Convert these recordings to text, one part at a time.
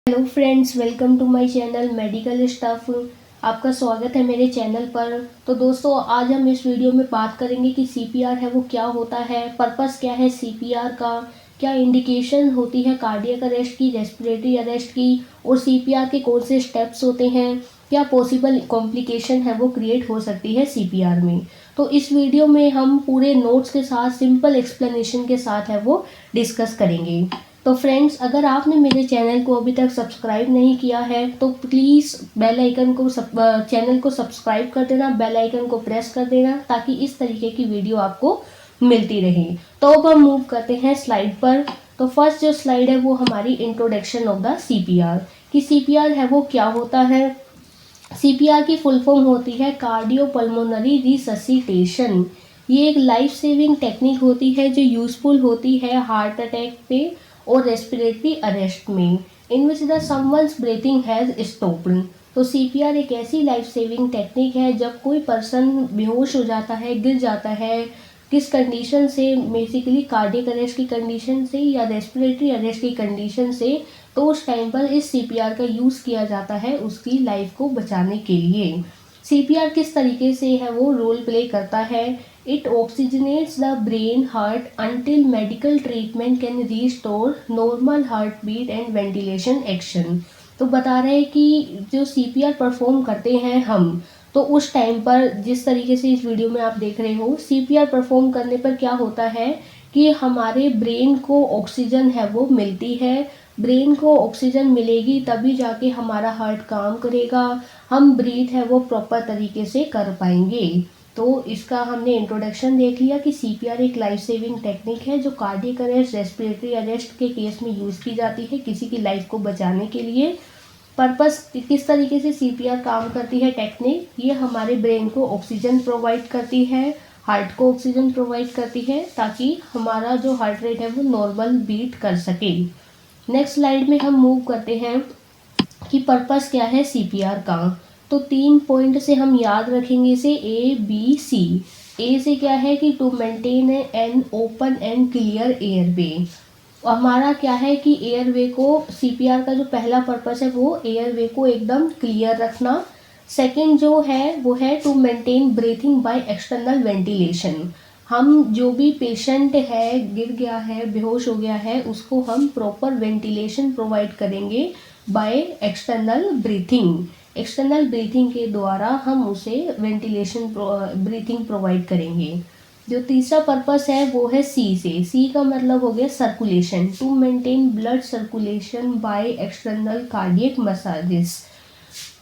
Hello friends, welcome to my channel medical staff. आपका स्वागत है मेरे चैनल पर। तो दोस्तों, आज हम इस वीडियो में बात करेंगे कि सीपीआर है वो क्या होता है, पर्पस क्या है सीपीआर का, क्या इंडिकेशन होती है कार्डियक अरेस्ट की, रेस्पिरेटरी अरेस्ट की, और सीपीआर के कौन से स्टेप्स होते हैं, क्या पॉसिबल कॉम्प्लिकेशन है वो क्रिएट हो सकती है सीपीआर में। तो इस वीडियो में हम पूरे नोट्स के साथ सिंपल एक्सप्लेनेशन के साथ है वो डिस्कस करेंगे। तो फ्रेंड्स, अगर आपने मेरे चैनल को अभी तक सब्सक्राइब नहीं किया है तो प्लीज़ बेल आइकन को चैनल को सब्सक्राइब कर देना, बेल आइकन को प्रेस कर देना ताकि इस तरीके की वीडियो आपको मिलती रहे। तो अब हम मूव करते हैं स्लाइड पर। तो फर्स्ट जो स्लाइड है वो हमारी इंट्रोडक्शन ऑफ द सीपीआर, कि सीपीआर है वो क्या होता है। सीपीआर की फुल फॉर्म होती है कार्डियोपल्मोनरी रिससिटेशन। ये एक लाइफ सेविंग टेक्निक होती है जो यूजफुल होती है हार्ट अटैक पे और रेस्पिरेटरी अरेस्ट में, in which the someone's breathing has stopped. तो सीपीआर एक ऐसी लाइफ सेविंग टेक्निक है जब कोई पर्सन बेहोश हो जाता है, गिर जाता है, किस कंडीशन से, बेसिकली कार्डियक अरेस्ट की कंडीशन से या रेस्पिरेटरी अरेस्ट की कंडीशन से, तो उस टाइम पर इस सीपीआर का यूज़ किया जाता है उसकी लाइफ को बचाने के लिए। सीपीआर किस तरीके से है वो रोल प्ले करता है। It oxygenates the brain heart until medical treatment can restore normal heart beat and ventilation action. तो बता रहे हैं कि जो सीपीआर परफॉर्म करते हैं हम, तो उस टाइम पर जिस तरीके से इस वीडियो में आप देख रहे हो, सीपीआर परफॉर्म करने पर क्या होता है कि हमारे ब्रेन को ऑक्सीजन है वो मिलती है। ब्रेन को ऑक्सीजन मिलेगी तभी जाके हमारा हार्ट काम करेगा, हम ब्रीथ है वो प्रॉपर तरीके से कर पाएंगे। तो इसका हमने इंट्रोडक्शन देख लिया कि सीपीआर एक लाइफ सेविंग टेक्निक है जो कार्डियक अरेस्ट, रेस्पिरेटरी अरेस्ट के केस में यूज़ की जाती है किसी की लाइफ को बचाने के लिए। पर्पस किस तरीके से सीपीआर काम करती है टेक्निक, ये हमारे ब्रेन को ऑक्सीजन प्रोवाइड करती है, हार्ट को ऑक्सीजन प्रोवाइड करती है ताकि हमारा जो हार्ट रेट है वो नॉर्मल बीट कर सके। नेक्स्ट स्लाइड में हम मूव करते हैं कि पर्पस क्या है सीपीआर का। तो 3 पॉइंट से हम याद रखेंगे इसे, ए बी सी। ए से क्या है कि to maintain an open and clear airway. हमारा क्या है कि एयरवे को, सीपीआर का जो पहला पर्पस है वो एयरवे को एकदम क्लियर रखना। सेकंड जो है वो है to maintain breathing by external ventilation. हम जो भी पेशेंट है, गिर गया है, बेहोश हो गया है, उसको हम प्रॉपर वेंटिलेशन प्रोवाइड करेंगे by external breathing. External breathing के द्वारा हम उसे वेंटिलेशन ब्रीथिंग प्रोवाइड करेंगे। जो तीसरा पर्पस है वो है सी से। सी का मतलब हो गया circulation, to maintain blood circulation by external cardiac massages.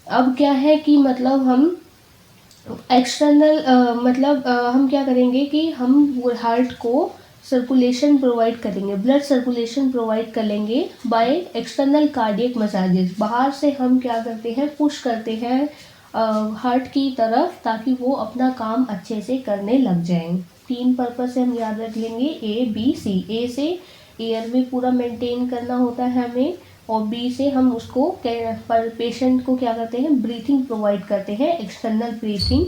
अब क्या है कि मतलब हम एक्सटर्नल हम क्या करेंगे कि हम हार्ट को सर्कुलेशन प्रोवाइड करेंगे, ब्लड सर्कुलेशन प्रोवाइड करेंगे बाय एक्सटर्नल कार्डियक मसाजेस। बाहर से हम क्या करते हैं, पुश करते हैं हार्ट की तरफ ताकि वो अपना काम अच्छे से करने लग जाएं। 3 पर्पस से हम याद रख लेंगे, ए बी सी। ए से एयरवे पूरा मेंटेन करना होता है हमें, और बी से हम उसको पर पेशेंट को क्या करते हैं, ब्रीथिंग प्रोवाइड करते हैं, एक्सटर्नल ब्रीथिंग।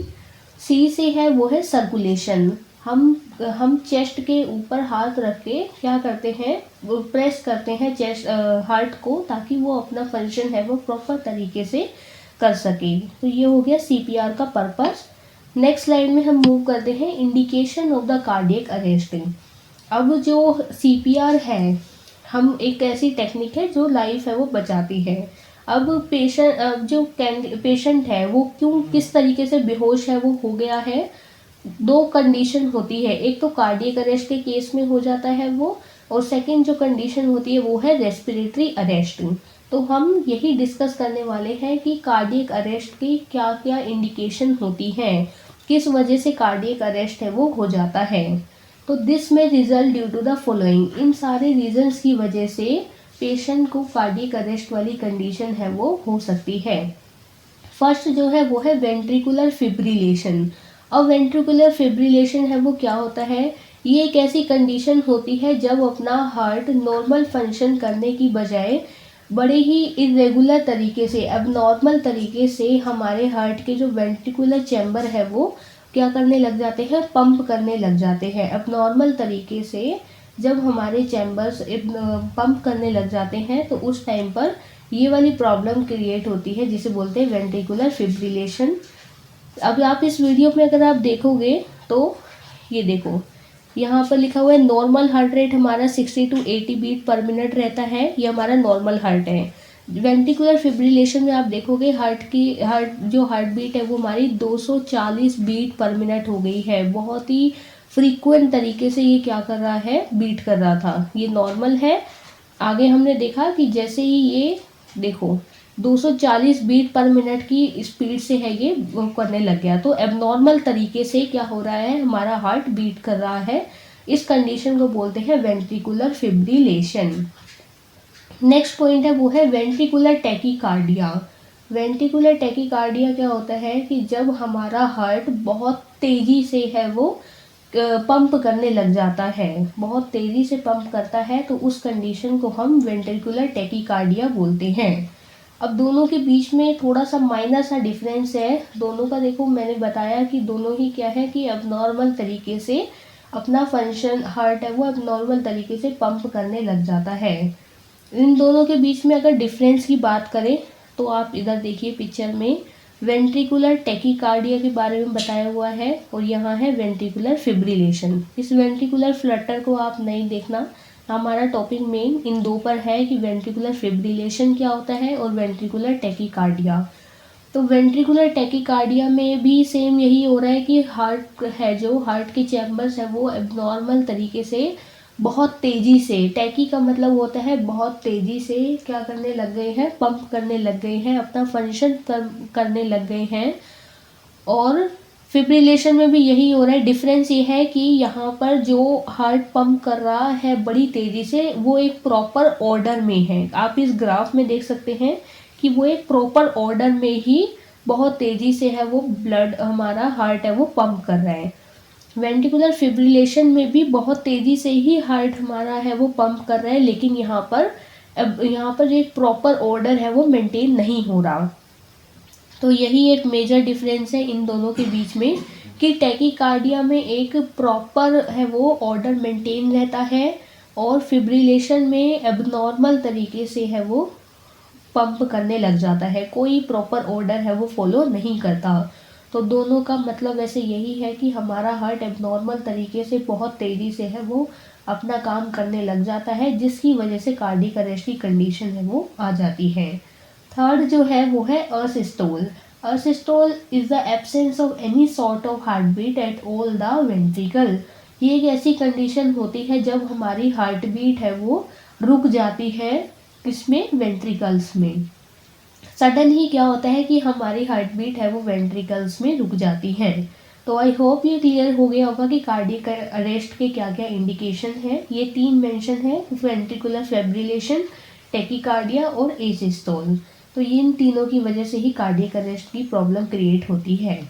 सी से है वो है सर्कुलेशन। हम चेस्ट के ऊपर हाथ रख के क्या करते हैं, वो प्रेस करते हैं चेस्ट हार्ट को ताकि वो अपना फंक्शन है वो प्रॉपर तरीके से कर सके। तो ये हो गया सीपीआर का पर्पस। नेक्स्ट स्लाइड में हम मूव करते हैं indication of the cardiac arrest. अब जो सीपीआर है, हम एक ऐसी टेक्निक है जो लाइफ है वो बचाती है। अब पेशेंट है वो क्यों, किस तरीके से बेहोश है वो हो गया है, 2 कंडीशन होती है। एक तो कार्डियक अरेस्ट के केस में हो जाता है वो, और सेकंड जो कंडीशन होती है वो है रेस्पिरेटरी अरेस्ट। तो हम यही डिस्कस करने वाले हैं कि कार्डियक अरेस्ट की क्या क्या इंडिकेशन होती हैं, किस वजह से कार्डियक अरेस्ट है वो हो जाता है। तो दिस में result due to the following, इन सारे रीजंस की वजह से पेशेंट को कार्डियक अरेस्ट वाली कंडीशन है वो हो सकती है। फर्स्ट जो है वो है वेंट्रिकुलर फिब्रिलेशन। अब वेंट्रिकुलर फिब्रिलेशन है वो क्या होता है, ये एक ऐसी कंडीशन होती है जब अपना हार्ट नॉर्मल फंक्शन करने की बजाय बड़े ही इरेगुलर तरीके से, अब नॉर्मल तरीके से हमारे हार्ट के जो वेंट्रिकुलर चैम्बर है वो क्या करने लग जाते हैं, पंप करने लग जाते हैं। अब नॉर्मल तरीके से जब हमारे चैम्बर्स पंप करने लग जाते हैं तो उस टाइम पर ये वाली प्रॉब्लम क्रिएट होती है जिसे बोलते हैं वेंट्रिकुलर फिब्रिलेशन। अब आप इस वीडियो में अगर आप देखोगे तो ये देखो, यहाँ पर लिखा हुआ है नॉर्मल हार्ट रेट हमारा 60 to 80 बीट पर मिनट रहता है, ये हमारा नॉर्मल हार्ट है। वेंट्रिकुलर फिब्रिलेशन में आप देखोगे हार्ट जो हार्ट बीट है वो हमारी 240 बीट पर मिनट हो गई है। बहुत ही फ्रीक्वेंट तरीके से ये क्या कर रहा है, बीट कर रहा था। ये नॉर्मल है। आगे हमने देखा कि जैसे ही ये देखो 240 बीट पर मिनट की स्पीड से है ये वो करने लग गया, तो एबनॉर्मल तरीके से क्या हो रहा है, हमारा हार्ट बीट कर रहा है। इस कंडीशन को बोलते हैं वेंट्रिकुलर फिब्रिलेशन। नेक्स्ट पॉइंट है वो है वेंट्रिकुलर टैकीकार्डिया। वेंट्रिकुलर टैकीकार्डिया क्या होता है कि जब हमारा हार्ट बहुत तेज़ी से है वो पंप करने लग जाता है, बहुत तेज़ी से पंप करता है, तो उस कंडीशन को हम वेंट्रिकुलर टैकीकार्डिया बोलते हैं। अब दोनों के बीच में थोड़ा सा माइनर सा डिफरेंस है। दोनों का देखो मैंने बताया कि दोनों ही क्या है कि अबनॉर्मल तरीके से अपना फंक्शन हार्ट है वो अबनॉर्मल तरीके से पंप करने लग जाता है। इन दोनों के बीच में अगर डिफरेंस की बात करें तो आप इधर देखिए पिक्चर में वेंट्रिकुलर टैकीकार्डिया के बारे में बताया हुआ है और यहाँ है वेंट्रिकुलर फिब्रिलेशन। इस वेंट्रिकुलर फ्लटर को आप नहीं देखना, हमारा टॉपिक मेन इन दो पर है कि वेंट्रिकुलर फिब्रिलेशन क्या होता है और वेंट्रिकुलर टैकीकार्डिया। तो वेंट्रिकुलर टैकीकार्डिया में भी सेम यही हो रहा है कि हार्ट है जो हार्ट के चैम्बर्स है वो एबनॉर्मल तरीके से बहुत तेज़ी से, टैकी का मतलब होता है बहुत तेज़ी से क्या करने लग गए हैं, पंप करने लग गए हैं, अपना फंक्शन करने लग गए हैं। और फिब्रिलेशन में भी यही हो रहा है। डिफरेंस ये है कि यहाँ पर जो हार्ट पंप कर रहा है बड़ी तेज़ी से वो एक प्रॉपर ऑर्डर में है। आप इस ग्राफ में देख सकते हैं कि वो एक प्रॉपर ऑर्डर में ही बहुत तेज़ी से है वो ब्लड हमारा हार्ट है वो पंप कर रहा है। वेंट्रिकुलर फिब्रिलेशन में भी बहुत तेज़ी से ही हार्ट हमारा है वो पंप कर रहा है, लेकिन यहाँ पर एक प्रॉपर ऑर्डर है वो मेंटेन नहीं हो रहा। तो यही एक मेजर डिफरेंस है इन दोनों के बीच में कि टैकीकार्डिया में एक प्रॉपर है वो ऑर्डर मेंटेन रहता है और फिब्रिलेशन में एबनॉर्मल तरीके से है वो पंप करने लग जाता है, कोई प्रॉपर ऑर्डर है वो फॉलो नहीं करता। तो दोनों का मतलब वैसे यही है कि हमारा हार्ट एबनॉर्मल तरीके से बहुत तेज़ी से है वो अपना काम करने लग जाता है, जिसकी वजह से कार्डियक अरेस्ट की कंडीशन है वो आ जाती है। थर्ड जो है वो है asystole. Asystole is the absence of any sort of heart beat at all the ventricle. ये एक ऐसी कंडीशन होती है जब हमारी हार्ट बीट है वो रुक जाती है, किसमें, वेंट्रिकल्स में। सडन ही क्या होता है कि हमारी हार्ट बीट है वो वेंट्रिकल्स में रुक जाती है। तो आई होप ये क्लियर हो गया होगा कि कार्डियक अरेस्ट के क्या क्या इंडिकेशन है। ये 3 मेंशन है, वेंट्रिकुलर फिब्रिलेशन, टैकीकार्डिया और एसिस्टोल। तो इन तीनों की वजह से ही कार्डियक अरेस्ट की प्रॉब्लम क्रिएट होती है।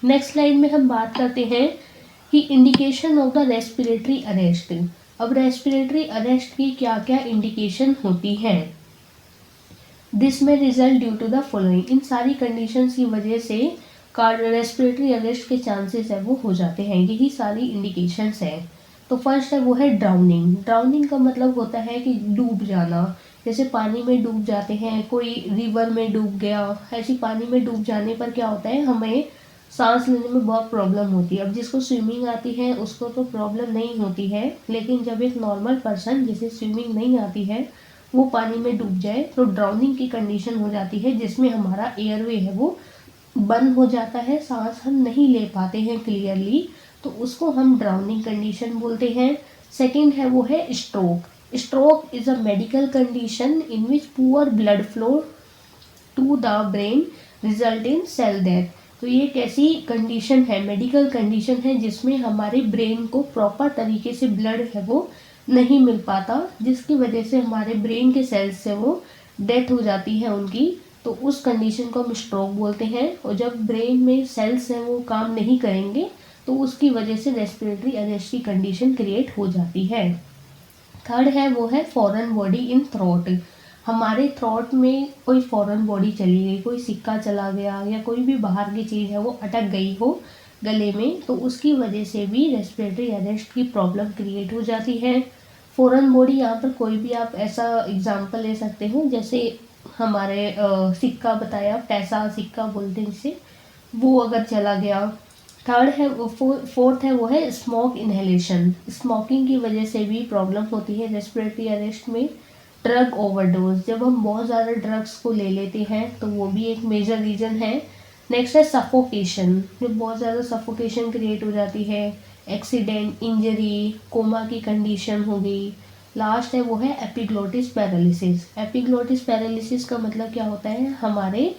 नेक्स्ट स्लाइड में हम बात करते हैं कि indication of the respiratory arrest. अब रेस्पिरेटरी अरेस्ट की क्या क्या इंडिकेशन होती है। दिस में result due to the following. इन सारी कंडीशंस की वजह से रेस्पिरेटरी अरेस्ट के चांसेस है वो हो जाते हैं। यही सारी इंडिकेशंस हैं। तो फर्स्ट है वो है ड्राउनिंग। ड्राउनिंग का मतलब होता है कि डूब जाना, जैसे पानी में डूब जाते हैं, कोई रिवर में डूब गया, ऐसी पानी में डूब जाने पर क्या होता है, हमें सांस लेने में बहुत प्रॉब्लम होती है। अब जिसको स्विमिंग आती है उसको तो प्रॉब्लम नहीं होती है, लेकिन जब एक नॉर्मल पर्सन जिसे स्विमिंग नहीं आती है वो पानी में डूब जाए तो ड्राउनिंग की कंडीशन हो जाती है, जिसमें हमारा एयरवे है वो बंद हो जाता है, सांस हम नहीं ले पाते हैं क्लियरली, तो उसको हम ड्राउनिंग कंडीशन बोलते हैं। सेकंड है वो है stroke. Stroke is a medical condition in which poor blood flow to the brain result in cell death. तो ये एक ऐसी कंडीशन है, मेडिकल कंडीशन है, जिसमें हमारे ब्रेन को प्रॉपर तरीके से ब्लड है वो नहीं मिल पाता, जिसकी वजह से हमारे ब्रेन के सेल्स से वो डेथ हो जाती है उनकी। तो उस कंडीशन को हम स्ट्रोक बोलते हैं। और जब ब्रेन में सेल्स हैं वो काम नहीं करेंगे तो उसकी वजह से रेस्पिरेटरी अरेस्ट की कंडीशन क्रिएट हो जाती है। थर्ड है वो है फॉरेन बॉडी इन थ्रोट। हमारे थ्रोट में कोई फॉरेन बॉडी चली गई, कोई सिक्का चला गया या कोई भी बाहर की चीज़ है वो अटक गई हो गले में, तो उसकी वजह से भी रेस्पिरेटरी अरेस्ट की प्रॉब्लम क्रिएट हो जाती है। फॉरेन बॉडी यहाँ पर कोई भी आप ऐसा एग्जांपल ले सकते हो, जैसे हमारे सिक्का बताया, पैसा सिक्का बोलते हैं जिसे, वो अगर चला गया। थर्ड है फोर्थ है वो है स्मोक इनहेलेशन। स्मोकिंग की वजह से भी प्रॉब्लम होती है रेस्पिरेटरी अरेस्ट में। ड्रग ओवरडोज, जब हम बहुत ज़्यादा ड्रग्स को ले लेते हैं तो वो भी एक मेजर रीज़न है। नेक्स्ट है सफोकेशन, जब बहुत ज़्यादा सफोकेशन क्रिएट हो जाती है। एक्सीडेंट, इंजरी, कोमा की कंडीशन हो गई। लास्ट है वो है एपिग्लोटिस पैरालिसिस। एपिग्लोटिस पैरालिसिस का मतलब क्या होता है, हमारे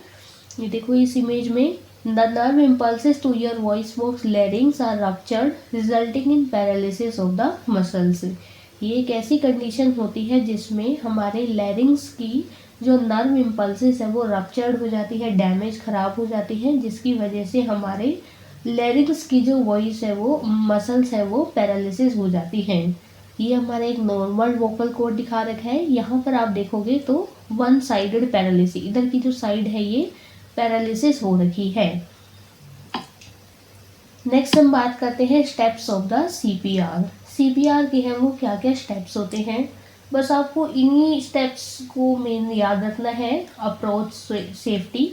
ये देखो इस इमेज में, the nerve impulses to your voice box larynx are ruptured resulting in paralysis of the muscles. ये एक ऐसी कंडीशन होती है जिसमें हमारे लैरिंग्स की जो नर्व इम्पल्सेस है वो रप्चर्ड हो जाती है, डैमेज खराब हो जाती है, जिसकी वजह से हमारे लैरिंग्स की जो वॉइस है वो मसल्स है वो पैरालिसिस हो जाती हैं। ये हमारा एक नॉर्मल वोकल कॉर्ड दिखा रखा है। यहाँ पर आप देखोगे तो वन साइडेड पैरालिसिस, इधर की जो साइड है ये पैरालिसिस हो रखी है। नेक्स्ट हम बात करते हैं steps of the CPR. CPR के हैं वो क्या क्या स्टेप्स होते हैं, बस आपको इन्हीं स्टेप्स को मेन याद रखना है। Approach safety,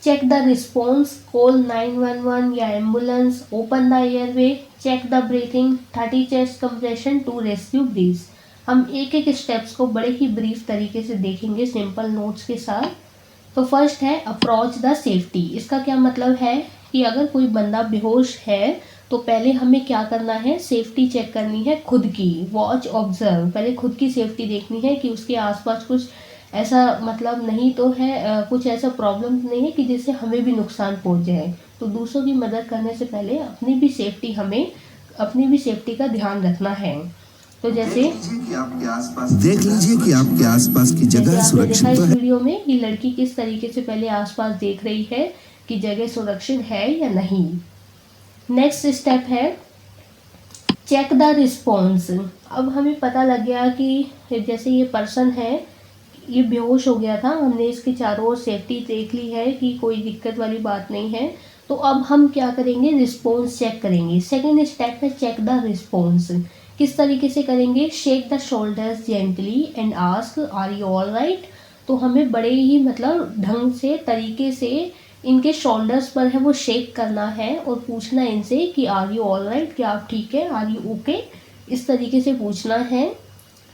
check the response, call 911 या ambulance, open the airway, check the breathing, 30 chest compression to rescue breath. हम एक एक स्टेप्स को बड़े ही ब्रीफ तरीके से देखेंगे सिंपल नोट्स के साथ। तो फर्स्ट है अप्रोच द सेफ्टी। इसका क्या मतलब है कि अगर कोई बंदा बेहोश है तो पहले हमें क्या करना है, सेफ्टी चेक करनी है खुद की। वॉच ऑब्जर्व, पहले खुद की सेफ्टी देखनी है कि उसके आसपास कुछ ऐसा मतलब नहीं तो है, कुछ ऐसा प्रॉब्लम नहीं है कि जिससे हमें भी नुकसान पहुंच जाए। तो दूसरों की मदद करने से पहले अपनी भी सेफ्टी का ध्यान रखना है। तो जैसे देख लीजिए कि आपके आसपास की जगह सुरक्षित है। तो इस है। वीडियो में ये लड़की किस तरीके से पहले आसपास देख रही है कि जगह सुरक्षित है या नहीं। नेक्स्ट स्टेप है चेक द रिस्पॉन्स। अब हमें पता लग गया कि जैसे ये पर्सन है ये बेहोश हो गया था, हमने इसके चारों ओर सेफ्टी देख ली है कि कोई दिक्कत वाली बात नहीं है। तो अब हम क्या करेंगे, रिस्पॉन्स चेक करेंगे। सेकेंड स्टेप है चेक द रिस्पॉन्स। किस तरीके से करेंगे, shake the shoulders gently and ask are you all right. तो हमें बड़े ही मतलब ढंग से तरीके से इनके शोल्डर्स पर है वो शेक करना है और पूछना इनसे कि आर यू ऑल राइट, क्या आप ठीक है, आर यू ओके, इस तरीके से पूछना है।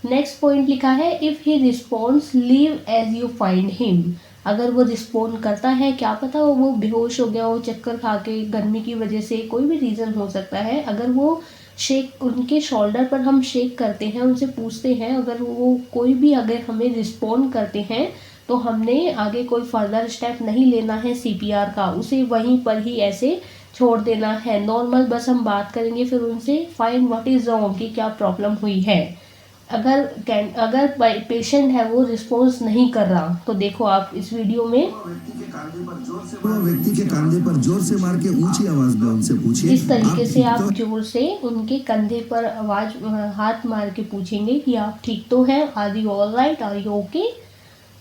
नेक्स्ट पॉइंट लिखा है if he response leave as you find him. अगर वो रिस्पॉन्ड करता है, क्या पता वो बेहोश हो गया हो चक्कर खा के, गर्मी की वजह से, कोई भी रीज़न हो सकता है। अगर वो शेक, उनके शोल्डर पर हम शेक करते हैं, उनसे पूछते हैं, अगर वो कोई भी अगर हमें रिस्पॉन्ड करते हैं तो हमने आगे कोई फर्दर स्टेप नहीं लेना है सीपीआर का, उसे वहीं पर ही ऐसे छोड़ देना है। नॉर्मल बस हम बात करेंगे फिर उनसे, फाइंड व्हाट इज़ रॉन्ग, कि क्या प्रॉब्लम हुई है। अगर पेशेंट है वो रिस्पॉन्स नहीं कर रहा तो देखो आप इस वीडियो में वो व्यक्ति के कंधे पर जोर से मार के ऊंची आवाज में उनसे पूछिए, इस तरीके से आप ठीक तो? जोर से उनके कंधे पर हाथ मार के पूछेंगे कि आप ठीक तो हैं, are you all right, are you okay.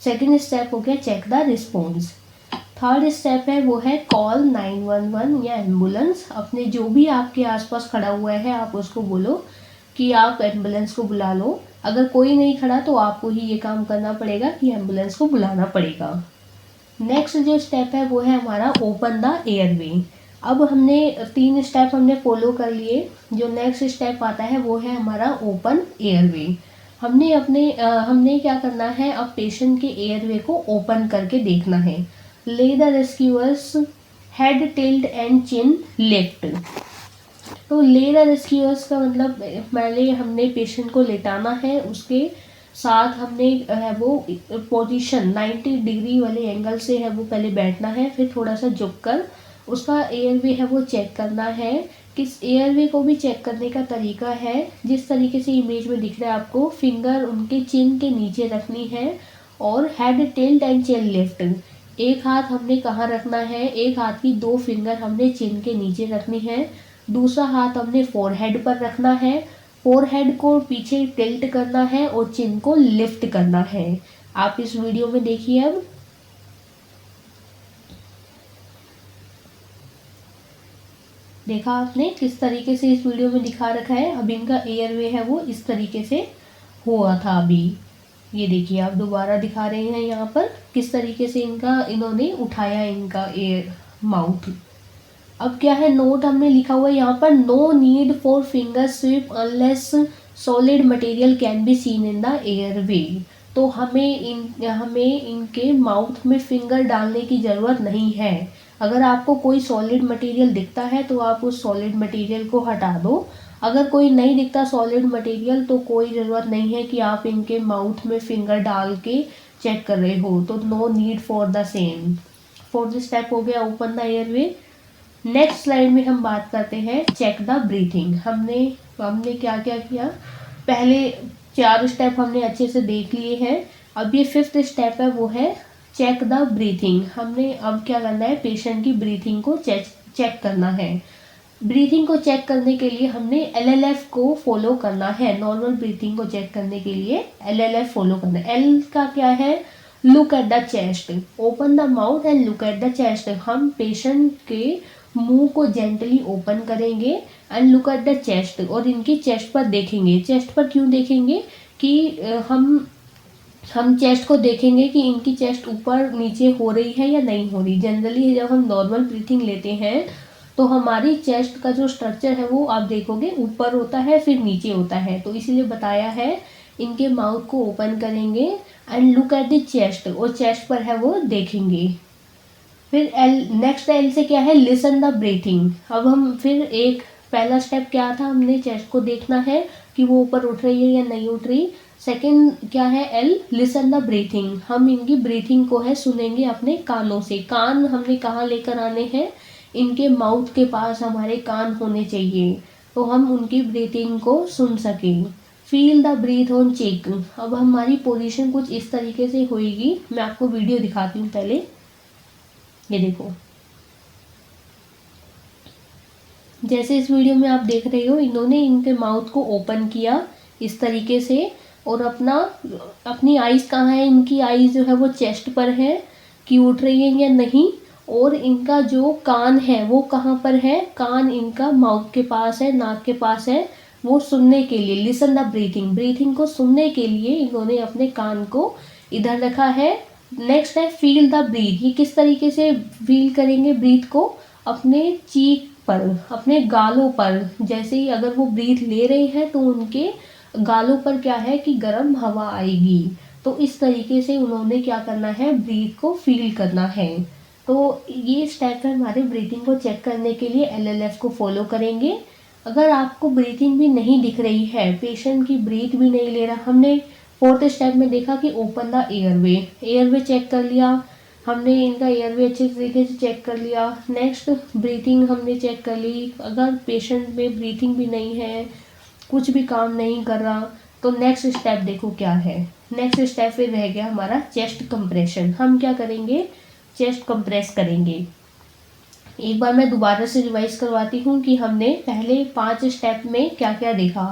Second step हो गया check the response. Third step है वो है कॉल 911 या एम्बुलेंस। अपने जो भी आपके आसपास खड़ा हुआ है आप उसको बोलो कि आप एम्बुलेंस को बुला लो। अगर कोई नहीं खड़ा तो आपको ही ये काम करना पड़ेगा कि एम्बुलेंस को बुलाना पड़ेगा। नेक्स्ट जो स्टेप है वो है हमारा ओपन द एयरवे। अब हमने 3 स्टेप हमने फॉलो कर लिए। जो नेक्स्ट स्टेप आता है वो है हमारा ओपन एयरवे। हमने क्या करना है, अब पेशेंट के एयरवे को ओपन करके देखना है। ले the rescuers head tilt and chin lift. तो ले द रेस्क्यूअर्स का मतलब पहले हमने पेशेंट को लेटाना है, उसके साथ हमने है वो पोजीशन 90 डिग्री वाले एंगल से है वो पहले बैठना है, फिर थोड़ा सा झुककर उसका एयरवे है वो चेक करना है। किस एयरवे को भी चेक करने का तरीका है, जिस तरीके से इमेज में दिख रहा है आपको, फिंगर उनके चिन के नीचे रखनी है और head tilt and chin lift. एक हाथ हमने कहाँ रखना है, एक हाथ की 2 फिंगर हमने चिन के नीचे रखनी है, दूसरा हाथ हमने फोरहेड पर रखना है, फोरहेड को पीछे टिल्ट करना है और चिन को लिफ्ट करना है। आप इस वीडियो में देखिए। अब देखा आपने किस तरीके से इस वीडियो में दिखा रखा है। अब इनका एयरवे है वो इस तरीके से हुआ था अभी। ये देखिए आप दोबारा दिखा रहे हैं यहाँ पर किस तरीके से इन्होंने उठाया इनका एयर माउथ। अब क्या है, नोट हमने लिखा हुआ है यहाँ पर, no need for finger swipe unless solid material can be seen in the airway. तो हमें इनके माउथ में फिंगर डालने की ज़रूरत नहीं है। अगर आपको कोई सॉलिड मटेरियल दिखता है तो आप उस सॉलिड मटेरियल को हटा दो। अगर कोई नहीं दिखता सॉलिड मटेरियल तो कोई ज़रूरत नहीं है कि आप इनके माउथ में फिंगर डाल के चेक कर रहे हो। तो no need for the same. Fourth step हो गया open the airway. Next slide में हम बात करते हैं चेक द ब्रीथिंग। हमने क्या क्या किया, पहले 4 स्टेप हमने अच्छे से देख लिए हैं। अब ये 5th स्टेप है, वो है चेक द ब्रीथिंग। हमने अब क्या करना है, पेशेंट की ब्रीथिंग को चेक करना है। ब्रीथिंग को चेक करने के लिए हमने LLF को फॉलो करना है। नॉर्मल ब्रीथिंग को चेक करने के लिए LLF फॉलो करना है। L का क्या है, look at the chest, open the mouth and look at the chest. हम पेशेंट के मुंह को जेंटली ओपन करेंगे and look at the chest, और इनकी चेस्ट पर देखेंगे। चेस्ट पर क्यों देखेंगे कि हम चेस्ट को देखेंगे कि इनकी चेस्ट ऊपर नीचे हो रही है या नहीं हो रही। जनरली जब हम नॉर्मल ब्रीथिंग लेते हैं तो हमारी चेस्ट का जो स्ट्रक्चर है वो आप देखोगे ऊपर होता है फिर नीचे होता है। तो इसीलिए बताया है इनके माउथ को ओपन करेंगे and look at the chest, और चेस्ट पर है वो देखेंगे। फिर नेक्स्ट L से क्या है, लिसन द ब्रीथिंग। अब हम फिर पहला स्टेप क्या था, हमने चेस्ट को देखना है कि वो ऊपर उठ रही है या नहीं उठ रही। सेकंड क्या है, L लिसन द ब्रीथिंग। हम इनकी ब्रीथिंग को है सुनेंगे अपने कानों से। कान हमने कहाँ लेकर आने हैं, इनके माउथ के पास हमारे कान होने चाहिए, तो हम उनकी ब्रीथिंग को सुन सकें। Feel the breath on check. अब हमारी पोजीशन कुछ इस तरीके से होएगी। मैं आपको वीडियो दिखाती हूँ पहले। ये देखो, जैसे इस वीडियो में आप देख रहे हो, इन्होंने इनके माउथ को ओपन किया इस तरीके से, और अपनी आईज कहाँ है, इनकी आईज जो है वो चेस्ट पर है कि उठ रही है या नहीं, और इनका जो कान है वो कहाँ पर है, कान इनका माउथ के पास है, नाक के पास है। वो सुनने के लिए, लिसन द ब्रीथिंग को सुनने के लिए इन्होंने अपने कान को इधर रखा है। नेक्स्ट है फील द ब्रीथ। ये किस तरीके से फील करेंगे ब्रीथ को, अपने चीक पर, अपने गालों पर। जैसे ही अगर वो ब्रीथ ले रहे हैं तो उनके गालों पर क्या है कि गर्म हवा आएगी। तो इस तरीके से उन्होंने क्या करना है, ब्रीथ को फील करना है। तो ये स्टेप है हमारे ब्रीथिंग को चेक करने के लिए। LLF को फॉलो करेंगे। अगर आपको ब्रीथिंग भी नहीं दिख रही है, पेशेंट की ब्रीथ भी नहीं ले रहा, हमने 4th स्टेप में देखा कि ओपन द एयरवे चेक कर लिया हमने, इनका एयरवे अच्छे तरीके से चेक कर लिया। नेक्स्ट ब्रीथिंग हमने चेक कर ली। अगर पेशेंट में ब्रीथिंग भी नहीं है, कुछ भी काम नहीं कर रहा, तो नेक्स्ट स्टेप देखो क्या है। नेक्स्ट स्टेप फिर रह गया हमारा चेस्ट कंप्रेशन। हम क्या करेंगे, चेस्ट कंप्रेस करेंगे। एक बार मैं दोबारा से रिवाइज करवाती हूँ कि हमने पहले 5 स्टेप में क्या क्या देखा।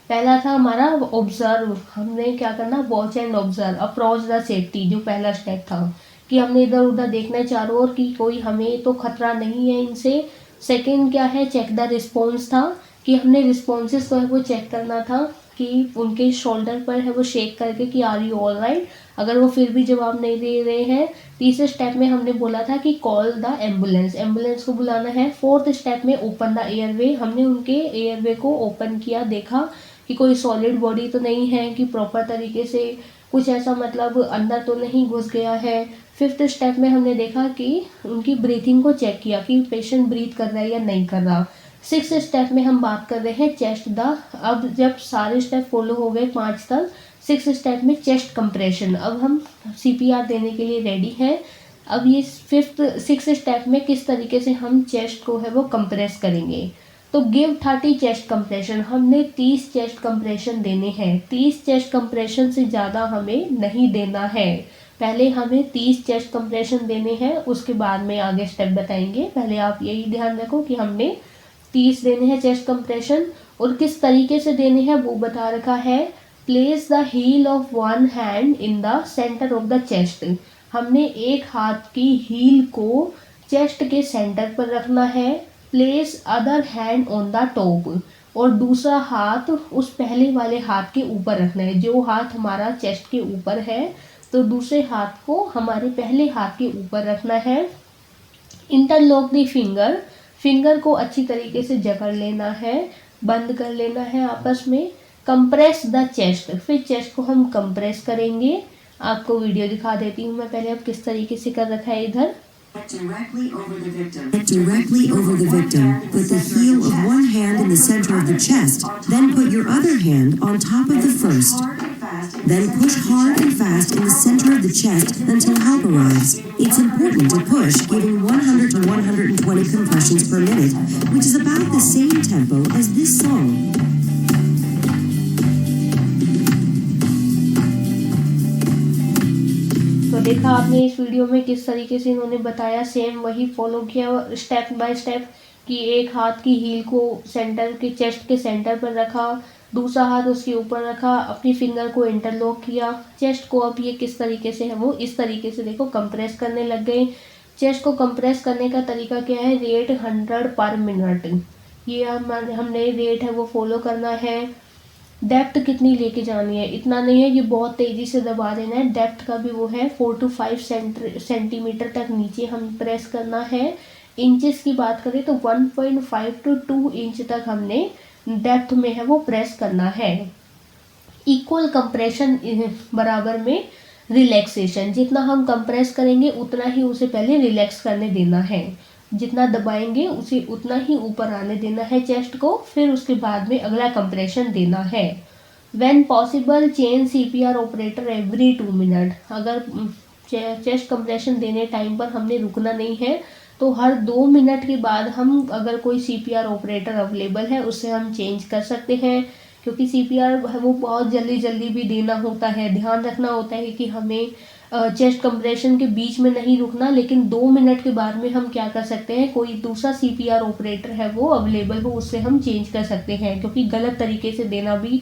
पहला था हमारा ऑब्जर्व। हमने क्या करना, watch and observe, approach the safety, जो पहला स्टेप था कि हमने इधर उधर देखना है चारों ओर कि कोई हमें तो खतरा नहीं है इनसे। सेकंड क्या है, चेक द रिस्पॉन्स था कि हमने रिस्पॉन्सेस को है वो चेक करना था कि उनके शोल्डर पर है वो शेक करके कि आर यू ऑल राइट। अगर वो फिर भी जवाब नहीं दे रहे हैं, तीसरे स्टेप में हमने बोला था कि कॉल द एम्बुलेंस को बुलाना है। 4th स्टेप में ओपन द एयरवे, हमने उनके एयरवे को ओपन किया, देखा कि कोई सॉलिड बॉडी तो नहीं है, कि प्रॉपर तरीके से कुछ ऐसा मतलब अंदर तो नहीं घुस गया है। 5th स्टेप में हमने देखा कि उनकी ब्रीथिंग को चेक किया कि पेशेंट ब्रीथ कर रहा है या नहीं कर रहा। 6th स्टेप में हम बात कर रहे हैं चेस्ट द। अब जब सारे स्टेप फॉलो हो गए 5 तक, 6th स्टेप में चेस्ट कंप्रेशन। अब हम CPR देने के लिए रेडी हैं। अब ये 6th स्टेप में किस तरीके से हम चेस्ट को है वो कंप्रेस करेंगे। तो गिव 30 चेस्ट कंप्रेशन। हमने 30 चेस्ट कंप्रेशन देने हैं। 30 चेस्ट कंप्रेशन से ज़्यादा हमें नहीं देना है। पहले हमें 30 चेस्ट कंप्रेशन देने हैं, उसके बाद में आगे स्टेप बताएंगे। पहले आप यही ध्यान रखो कि हमने 30 देने हैं चेस्ट कंप्रेशन, और किस तरीके से देने हैं वो बता रखा है। Place the heel of one hand in the centre of the chest. हमने एक हाथ की हील को चेस्ट के सेंटर पर रखना है। Place other hand on the top. और दूसरा हाथ उस पहले वाले हाथ के ऊपर रखना है। जो हाथ हमारा चेस्ट के ऊपर है तो दूसरे हाथ को हमारे पहले हाथ के ऊपर रखना है। इंटरलॉक द फिंगर, फिंगर को अच्छी तरीके से जकड़ लेना है, बंद कर लेना है आपस में। कंप्रेस द चेस्ट, फिर चेस्ट को हम कंप्रेस करेंगे। आपको वीडियो दिखा देती हूँ मैं पहले अब किस तरीके से कर रखा है इधर। Directly over the victim. Put the heel of one hand in the center of the chest, then put your other hand on top of the first. Then push hard and fast in the center of the chest until help arrives. It's important to push, giving 100 to 120 compressions per minute, which is about the same tempo as this song. तो देखा आपने इस video में किस तरीके से इन्होंने बताया, सेम वही फॉलो किया स्टेप बाय स्टेप कि एक हाथ की हील को सेंटर के चेस्ट के सेंटर पर रखा, दूसरा हाथ उसके ऊपर रखा, अपनी फिंगर को इंटरलॉक किया, चेस्ट को अब ये किस तरीके से है वो इस तरीके से देखो कंप्रेस करने लग गए। चेस्ट को कंप्रेस करने का तरीका क्या है, रेट 100 पर मिनट, ये हमने रेट है वो फॉलो करना है। डेप्थ कितनी लेके जानी है, इतना नहीं है कि बहुत तेज़ी से दबा देना है, डेप्थ का भी वो है 4 to 5 सेंटीमीटर तक नीचे हम प्रेस करना है। इंचेस की बात करें तो 1.5 to 2 इंच तक हमने डेप्थ में है वो प्रेस करना है। इक्वल कंप्रेशन बराबर में रिलैक्सेशन, जितना हम कंप्रेस करेंगे उतना ही उसे पहले रिलैक्स करने देना है, जितना दबाएंगे उसे उतना ही ऊपर आने देना है चेस्ट को, फिर उसके बाद में अगला कंप्रेशन देना है। When possible change CPR operator every 2 minute, अगर चेस्ट कंप्रेशन देने टाइम पर हमने रुकना नहीं है तो हर 2 मिनट के बाद हम अगर कोई CPR ऑपरेटर अवेलेबल है उससे हम चेंज कर सकते हैं, क्योंकि CPR है वो बहुत जल्दी जल्दी भी देना होता है। ध्यान रखना होता है कि हमें चेस्ट कंप्रेशन के बीच में नहीं रुकना, लेकिन 2 मिनट के बाद में हम क्या कर सकते हैं, कोई दूसरा CPR ऑपरेटर है वो अवेलेबल हो उससे हम चेंज कर सकते हैं, क्योंकि गलत तरीके से देना भी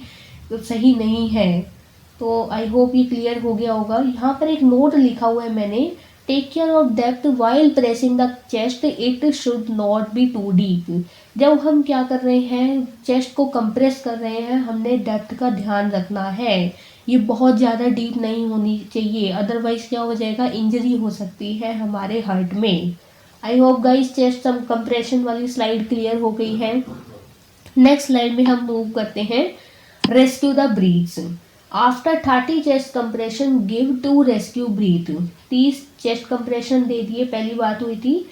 सही नहीं है। तो आई होप ये क्लियर हो गया होगा। यहाँ पर एक नोट लिखा हुआ है मैंने, take care of depth while pressing the chest, it should not be too deep. जब हम क्या कर रहे हैं, चेस्ट को कंप्रेस कर रहे हैं, हमने डेप्थ का ध्यान रखना है, ये बहुत ज़्यादा डीप नहीं होनी चाहिए, अदरवाइज क्या हो जाएगा, इंजरी हो सकती है हमारे हार्ट में। I hope guys chest compression वाली स्लाइड क्लियर हो गई है। नेक्स्ट स्लाइड में हम मूव करते हैं, rescue the breaths. After 30 chest compression give 2 rescue breath. 30 chest compression दे दिए, पहली बात हुई थी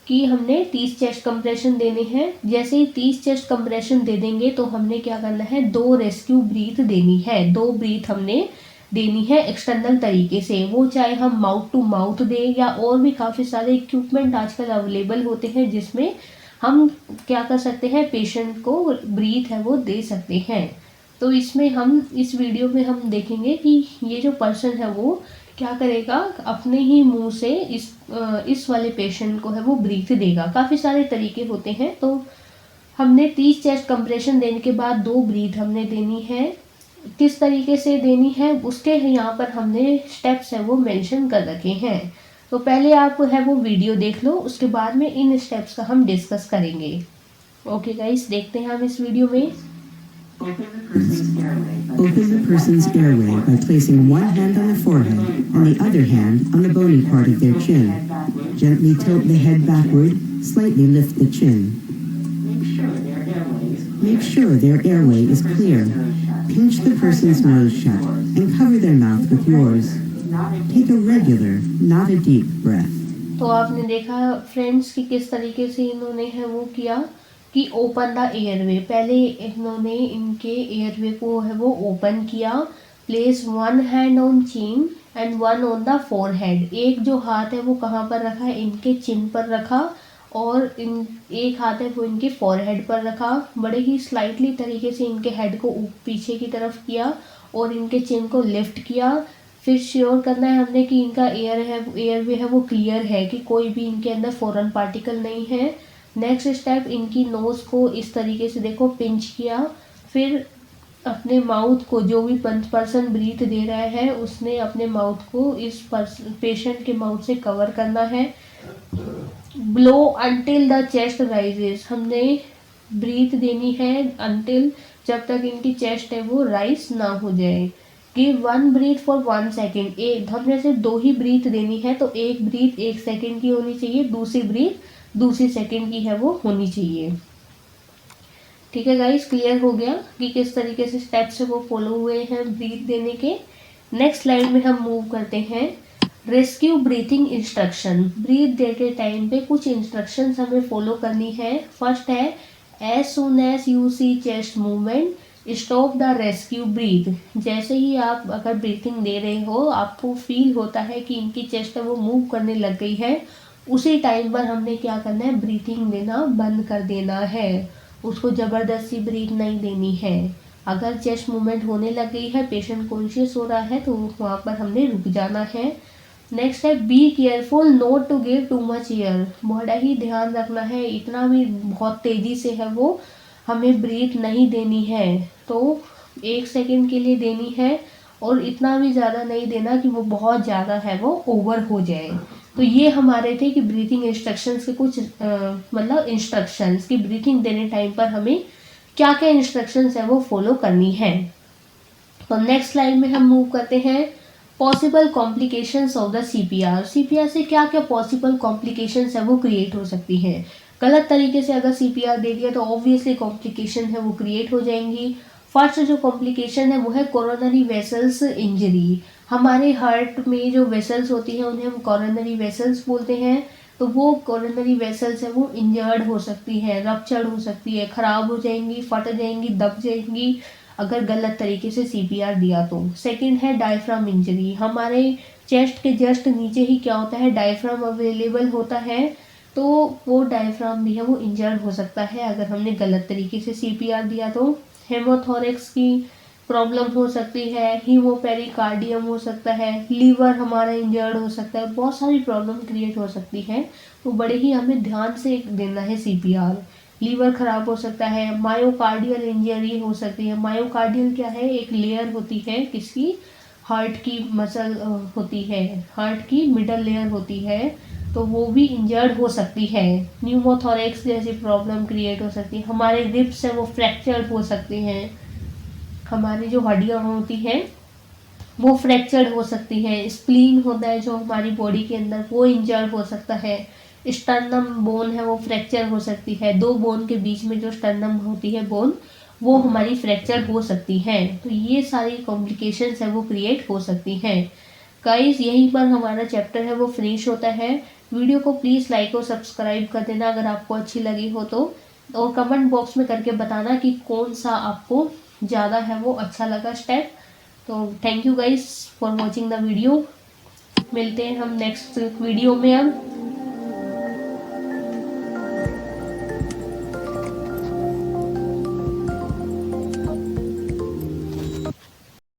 कि हमने 30 चेस्ट कंप्रेशन देने हैं। जैसे ही 30 चेस्ट कंप्रेशन दे देंगे तो हमने क्या करना है, 2 रेस्क्यू ब्रीथ देनी है। 2 ब्रीथ हमने देनी है एक्सटर्नल तरीके से, वो चाहे हम माउथ टू माउथ दें या और भी काफ़ी सारे इक्विपमेंट आजकल अवेलेबल होते हैं जिसमें हम क्या कर सकते हैं, पेशेंट को ब्रीथ है वो दे सकते हैं। तो इसमें हम इस वीडियो में हम देखेंगे कि ये जो पर्सन है वो क्या करेगा, अपने ही मुंह से इस वाले पेशेंट को है वो ब्रीथ देगा। काफ़ी सारे तरीके होते हैं, तो हमने 30 चेस्ट कंप्रेशन देने के बाद 2 ब्रीथ हमने देनी है। किस तरीके से देनी है उसके यहाँ पर हमने स्टेप्स है वो मेंशन कर रखे हैं। तो पहले आप है वो वीडियो देख लो, उसके बाद में इन स्टेप्स का हम डिस्कस करेंगे। ओके गाइस, देखते हैं हम इस वीडियो में। Open the person's airway by placing one hand on the forehead and the other hand on the bony part of their chin. Gently tilt the head backward, slightly lift the chin. Make sure their airway is clear. Pinch the person's nose shut and cover their mouth with yours. Take a regular, not a deep breath. तो आपने देखा friends कि किस तरीके से इन्होंने है वो किया कि ओपन द एयरवे। पहले इन्होंने इनके एयरवे को है वो ओपन किया। Place 1 hand on chin and 1 on the forehead. एक जो हाथ है वो कहाँ पर रखा है, इनके चिन पर रखा, और एक हाथ है वो इनके फोरहेड पर रखा। बड़े ही स्लाइटली तरीके से इनके हेड को पीछे की तरफ किया और इनके चिन को लिफ्ट किया। फिर श्योर करना है हमने कि इनका एयरवे है वो क्लियर है, कि कोई भी इनके अंदर फॉरेन पार्टिकल नहीं है। नेक्स्ट स्टेप, इनकी नोज़ को इस तरीके से देखो पिंच किया। फिर अपने माउथ को, जो भी पर्सन ब्रीथ दे रहा है उसने अपने माउथ को इस पेशेंट के माउथ से कवर करना है। Blow until the chest rises. हमने ब्रीथ देनी है अंटिल, जब तक इनकी चेस्ट है वो राइज ना हो जाए। गिव 1 ब्रीथ फॉर 1 सेकेंड, एक हमने सिर्फ 2 ही ब्रीथ देनी है, तो एक ब्रीथ 1 सेकेंड की होनी चाहिए, दूसरी ब्रीथ दूसरी सेकेंड की है वो होनी चाहिए। ठीक है गाइस, क्लियर हो गया कि किस तरीके से स्टेप्स वो फॉलो हुए हैं ब्रीथ देने के। नेक्स्ट स्लाइड में हम मूव करते हैं रेस्क्यू ब्रीथिंग इंस्ट्रक्शन। ब्रीथ देते टाइम पे कुछ इंस्ट्रक्शंस हमें फॉलो करनी है। फर्स्ट है as soon as you see chest movement stop the rescue breath. जैसे ही आप अगर ब्रीथिंग दे रहे हो, आपको फील होता है कि इनकी चेस्ट है वो मूव करने लग गई है, उसी टाइम पर हमने क्या करना है, ब्रीथिंग देना बंद कर देना है। उसको ज़बरदस्ती ब्रीथ नहीं देनी है। अगर चेस्ट मूवमेंट होने लग गई है, पेशेंट कॉन्शियस हो रहा है, तो वहाँ पर हमने रुक जाना है। नेक्स्ट है be careful not to give too much air. बड़ा ही ध्यान रखना है, इतना भी बहुत तेज़ी से है वो हमें ब्रीथ नहीं देनी है। तो 1 सेकेंड के लिए देनी है, और इतना भी ज़्यादा नहीं देना कि वो बहुत ज़्यादा है वो ओवर हो जाए। तो ये हमारे थे कि ब्रीथिंग इंस्ट्रक्शंस के कुछ मतलब इंस्ट्रक्शंस कि ब्रीथिंग देने टाइम पर हमें क्या क्या इंस्ट्रक्शंस है वो फॉलो करनी है। तो नेक्स्ट स्लाइड में हम मूव करते हैं possible complications of the CPR. CPR से क्या क्या पॉसिबल कॉम्प्लिकेशंस है वो क्रिएट हो सकती हैं। गलत तरीके से अगर सीपीआर दे दिया तो ऑब्वियसली कॉम्प्लिकेशन है वो क्रिएट हो जाएंगी। फर्स्ट जो कॉम्प्लिकेशन है वो है कोरोनरी वेसल्स इंजरी। हमारे हार्ट में जो वेसल्स होती हैं उन्हें हम कोरोनरी वेसल्स बोलते हैं। तो वो कोरोनरी वेसल्स है वो इंजर्ड हो सकती है, रप्चर्ड हो सकती है, खराब हो जाएंगी, फट जाएंगी, दब जाएंगी अगर गलत तरीके से सीपीआर दिया तो। सेकंड है डायफ्राम इंजरी। हमारे चेस्ट के जस्ट नीचे ही क्या होता है, डायफ्राम अवेलेबल होता है, तो वो डायफ्राम भी है वो इंजर्ड हो सकता है अगर हमने गलत तरीके से सीपीआर दिया तो। हेमोथोरेक्स की प्रॉब्लम हो सकती है, हीमोपेरिकार्डियम हो सकता है, लीवर हमारा इंजर्ड हो सकता है, बहुत सारी प्रॉब्लम क्रिएट हो सकती है। तो बड़े ही हमें ध्यान से देना है सीपीआर। लीवर खराब हो सकता है, मायोकार्डियल इंजरी हो सकती है। मायोकार्डियल क्या है, एक लेयर होती है किसकी, हार्ट की मसल होती है, हार्ट की मिडल लेयर होती है, तो वो भी इंजर्ड हो सकती है। न्यूमोथोरेक्स जैसी प्रॉब्लम क्रिएट हो सकती है। हमारे रिब्स है वो फ्रैक्चर्ड हो सकते हैं, हमारी जो हड्डियाँ होती हैं वो फ्रैक्चर्ड हो सकती है। स्प्लीन होता है जो हमारी बॉडी के अंदर, वो इंजर्ड हो सकता है। स्टर्नम बोन है वो फ्रैक्चर हो सकती है। 2 बोन के बीच में जो स्टर्नम होती है बोन, वो हमारी फ्रैक्चर हो सकती है। तो ये सारी कॉम्प्लिकेशंस है वो क्रिएट हो सकती हैं। गाइस, यहीं पर हमारा चैप्टर है वो फिनिश होता है। वीडियो को प्लीज़ लाइक और सब्सक्राइब कर देना अगर आपको अच्छी लगी हो तो, और कमेंट बॉक्स में करके बताना कि कौन सा आपको ज़्यादा है वो अच्छा लगा स्टेप। तो thank you guys for watching the video. मिलते हैं हम नेक्स्ट वीडियो में अब।